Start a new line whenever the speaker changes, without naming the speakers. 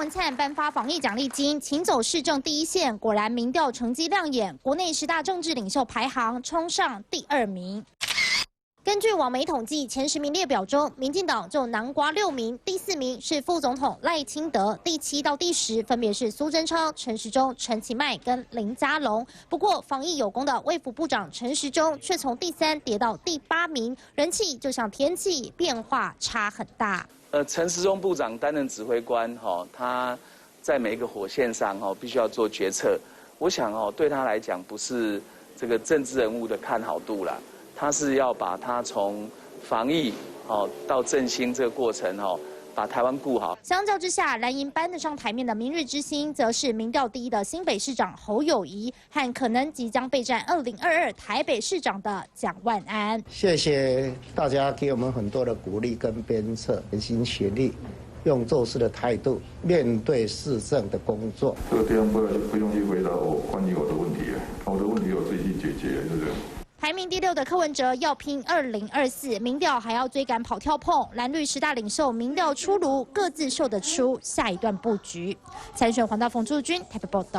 文灿颁发防疫奖励金，请走市政第一线，果然民调成绩亮眼，国内10大政治领袖排行冲上第2名。 根据网媒统计，前10名列表中，民进党就囊括6名，第4名是副总统赖清德，第7到第10分别是苏贞昌、陈时中、陈其迈跟林佳龙。不过，防疫有功的卫福部长陈时中却从第3跌到第8名，人气就像天气变化差很大。
陈时中部长担任指挥官，他在每一个火线上，必须要做决策。我想，对他来讲，不是这个政治人物的看好度啦。 他是要把他从防疫到振兴这个过程把台湾顾好。
相较之下，蓝营搬得上台面的明日之星，则是民调第1的新北市长侯友宜和可能即将备战2022台北市长的蒋万安。
谢谢大家给我们很多的鼓励跟鞭策，全心全力。 用做事的态度面对市政的工作。
这个地方不用去回答关于我的问题，我的问题我自己去解决，是不是？
排名第6的柯文哲要拼2024，民调还要追赶跑跳碰，蓝绿10大领袖民调出炉，各自秀得出下一段布局。参选黄大凤驻军台北报道。